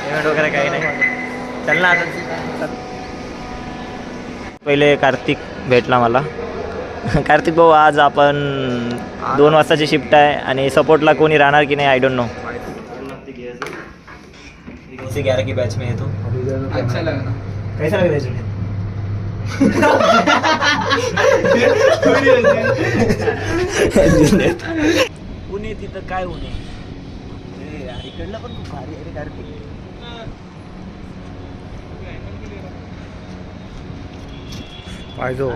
Payment वगैरे काही नाही. चल ना आता. पहिले कार्तिक भेटला मला. कार्तिक भाऊ, आज आपण 2 वाजताची शिफ्ट आहे आणि सपोर्टला कोणी राहणार की नाही आय डोंट नो. 11 की बैच में है तो अच्छा लगा. कैसा लग रहा है? पुणे तिथं काय उने इकडलं पण खूप भारी आहे कार्तिक. पाहिजो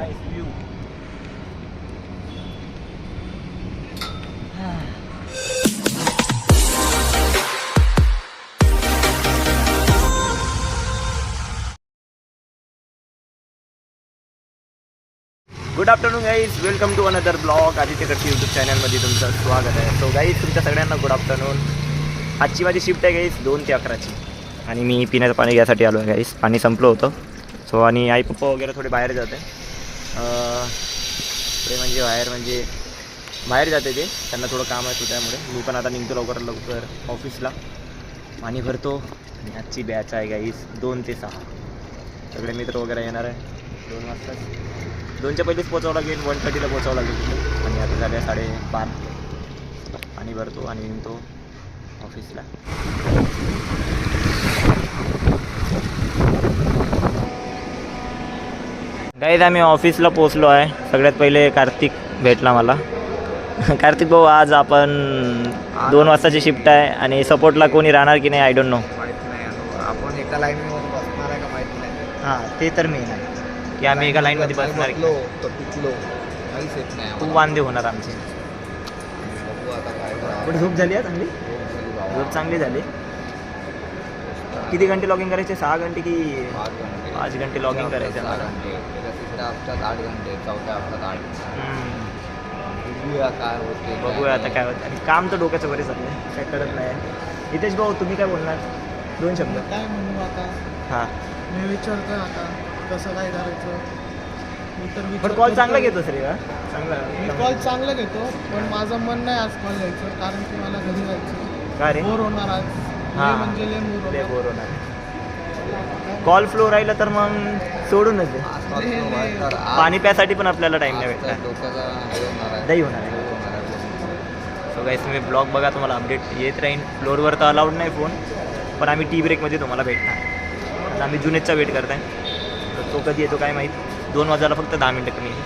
good afternoon guys, welcome to another blog. Aditya कडची यूट्यूब चॅनलमध्ये तुमचं स्वागत आहे. सो गाईज, तुमच्या सगळ्यांना गुड आफ्टरनून. आजची माझी शिफ्ट आहे गाईज 2 ते 11ची आणि मी पिण्याचं पाणी घ्यायसाठी आलो आहे गाईज. पाणी संपलं होतं. सो आणि आई पप्पा वगैरे थोडे बाहेर जाते. ते म्हणजे बाहेर जाते ते, त्यांना थोडं काम आहे. त्यामुळे मी पण आता निघतो लवकर ऑफिसला. पाणी भरतो आणि आजची बॅच आहे गाईज 2 ते 6. सगळे मित्र वगैरे येणार आहे 2 वाजता. 2च्या पहिलेच पोचावं लागेल, 1:30ला पोचावं लागेल तिथे. आणि आता झाले 12:30. पाणी भरतो आणि निघतो ऑफिसला. गाईज, आम्ही ऑफिसला पोचलो आहे. सगळ्यात पहिले कार्तिक भेटला मला. कार्तिक भाऊ, आज आपण 2 वाजताची शिफ्ट आहे आणि सपोर्टला कोणी राहणार की नाही आय डोंट नो. माहिती नाही. आपण एका लाईनमध्ये बसणार आहे का माहिती नाही. हां, ते तर मेन आहे की आम्ही एका लाईनमध्ये बसणार आहे. पिकलो काहीच येत नाही. खूप वांदे होणार आमचे. बघू आता काय. पण झोप झाली आहे चांगली. झोप चांगली झाली. किती घंटे लॉगिंग करायचे? 6 घंटे की 5 घंटे लॉगिंग करायचं मला. तिसऱ्या हप्त्यात 8 घंटे, चौथ्या हप्त्यात 8. बघूया काय होते. बघूया आता काय होतं. आणि काम तर डोक्याचं बरे चाललं आहे, काय कळत नाही. हितेश भाऊ, तुम्ही काय बोलणार? 2 शब्द. काय म्हणू आता. हां, मी विचारतोय आता कसं काय करायचं. मी तर पण कॉल चांगला घेतो सर. चांगला मी कॉल चांगला घेतो, पण माझं मन नाही आज कॉल घ्यायचं, कारण की मला घरी जायचं. का रे? बोर होणार आज. हां, म्हणजे लय बोर होणार. कॉल फ्लो राहिला तर मग सोडूनच दे. पाणी प्यासाठी पण आपल्याला टाईम नाही भेटणार. दही होणार आहे. सो गाईस, तुम्ही ब्लॉग बघा, तुम्हाला अपडेट येत राहील. फ्लोअरवर तर अलाउड नाही फोन, पण आम्ही टी ब्रेकमध्ये तुम्हाला भेटणार. आता आम्ही जुनेजचा वेट करत आहे, तर तो कधी येतो काय माहीत. 2 वाजायला फक्त 10 मिनटं कमी आहे.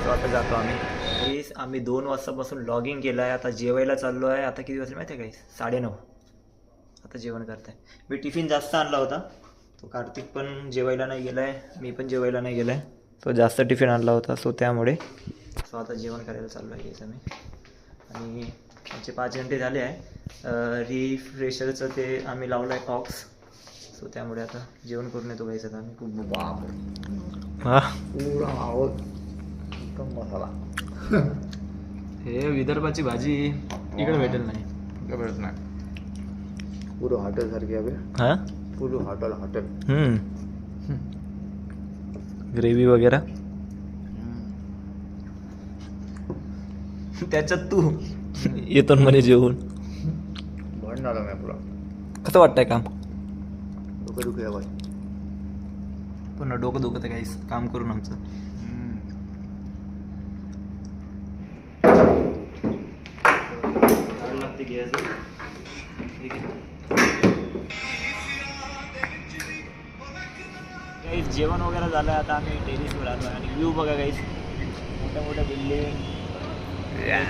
सो आता जातो आम्ही. गाईस, आम्ही 2 वाजतापासून लॉगिंग केलं आहे. आता जेवायला चाललो आहे. आता किती वाजले माहिती आहे गाईस? 9:30. आता जेवण करत आहे. मी टिफिन जास्त आणला होता. तो कार्तिक पण जेवायला नाही गेला आहे, मी पण जेवायला नाही गेला आहे. तो जास्त टिफिन आणला होता, सो त्यामुळे. सो आता जेवण करायला चाललो आहे गाईस आम्ही. आणि आमचे 5 घंटे झाले आहे. रिफ्रेशरचं ते आम्ही लावलं आहे टॉक्स. सो त्यामुळे आता जेवण करून येतो गाईस आता आम्ही. खूप हां, पुरा आवड एकदम मसाला. हे विदर्भाची भाजी इकडे भेटेल नाही. भेटत नाही. पुरं हॉटेल सारखी आहे. हां, पुरं हॉटेल. ग्रेव्ही वगैरे त्याच्यात तू येतो म्हणे जेवून. भंडारा मी पुरा. कसं वाटतंय काम? डोकं दुखी आहे. पुन्हा डोकं दुखत आहे काहीच काम करून आमचं. काहीच जेवण वगैरे झालं. आता आम्ही टेरिसवर आलो आहे आणि व्ह्यू बघा काहीच. मोठ्या बिल्डिंग.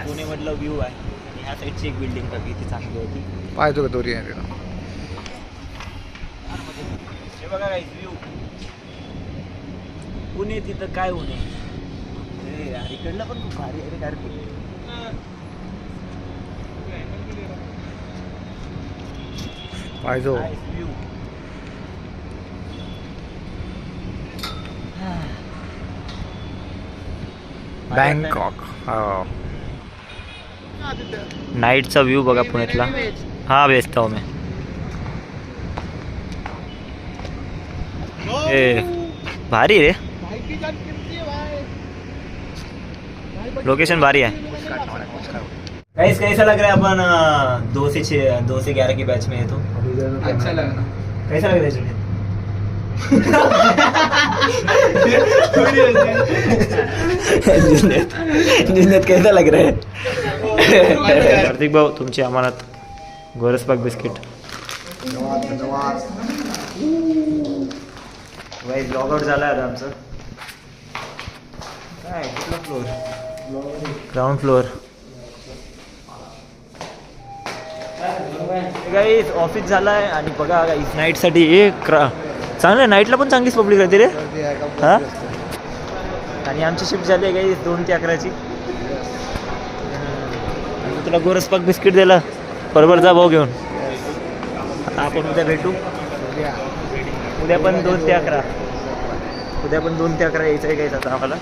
पुणेमधलं व्ह्यू आहे. आणि ह्या साईडची एक बिल्डिंग बघा किती चांगली होती. पाहिजे का दोरी आहे. हे बघा काहीच व्ह्यू. पुणे तिथं काय उने इकडलं पण खूप भारी आहे कार्तिक. पाहिजो व्ह्यू. बँकॉक. नाईटचा व्ह्यू बघा पुण्यातला. हा, व्यस्त आहो मी. भारी रे, लोकेशन भारी है. गाइस, कैसा लग रहा है? अपन 2 से 11 की बैच में है तो अच्छा लगा. कैसा लग रहा है जुनेद? जुनेद कैसा लग रहा है? कार्तिक भाऊ तुमची अमानत गोरसपाक बिस्किट. वाईज लॉग आउट झाला आता आमचं. काय कुठला floor? Ground floor. Guys office झाला आहे आणि बघा गाईज नाईटसाठी चांगलं नाईटला पण चांगलीच पब्लिक राहते रे. हां आणि आमची शिफ्ट झाली आहे गाईज 2 ते 11ची. तुला गोरसपाक बिस्किट दिला बरोबर जा भाऊ घेऊन. आता आपण उद्या भेटू. उद्या पण 2 ते 11. उद्या पण 2 ते 11 यायचं आहे गाईज आता आम्हाला.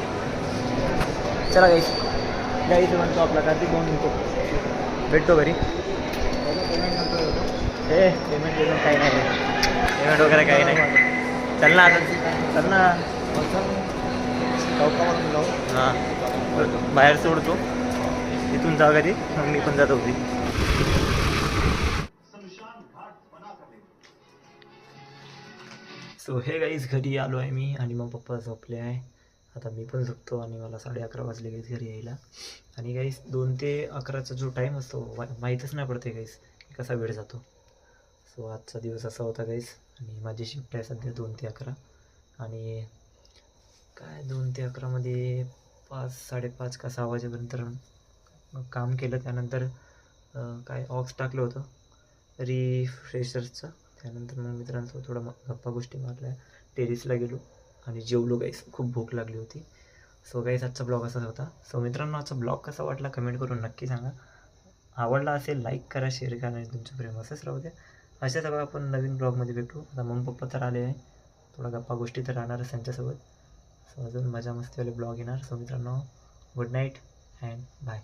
चला गाईज म्हणतो आपला कार्तिक भाऊ म्हणतो भेटतो घरी. हे पेमेंट काही नाही पेमेंट वगैरे काही नाही. चल ना आता चल ना. हां बाहेर सोडतो इथून जा घरी मग मी पण जातो घरी. सो हे गाईज घरी आलो आहे मी आणि मग पप्पा झोपले आहे. आता मी पण झोपतो आणि मला 11:30 वाजले गाईज घरी यायला. आणि गाईज 2 ते 11चा जो टाईम असतो माहीतच नाही पडते गाईज कसा वेळ जातो. सो आजचा दिवस असा होता गाईज. आणि माझी शिफ्ट आहे सध्या 2 ते 11. आणि काय 2 ते 11मध्ये 5-5:30 का 6 वाजेपर्यंत काम केलं. त्यानंतर काय ऑक्स टाकलं होतं रिफ्रेशर्सचं. त्यानंतर मग मित्रांसोबत थोडं गप्पा गोष्टी मारल्या. टेरिसला गेलो आणि जेवलो गाईस. खूप भूक लागली होती. सो गाईस आजचा ब्लॉग असाच होता. सो मित्रांनो आजचा ब्लॉग कसा वाटला कमेंट करून नक्की सांगा. आवडला असेल लाईक करा शेअर करा आणि तुमचं प्रेम असंच राहू द्या. अशाच बघा आपण नवीन ब्लॉगमध्ये भेटू. आता मम्मी पप्पा तर आले आहे. थोडा गप्पा गोष्टी तर राहणारच त्यांच्यासोबत. सो अजून मजा मस्तीवाले ब्लॉग येणार. सो मित्रांनो गुड नाईट अँड बाय.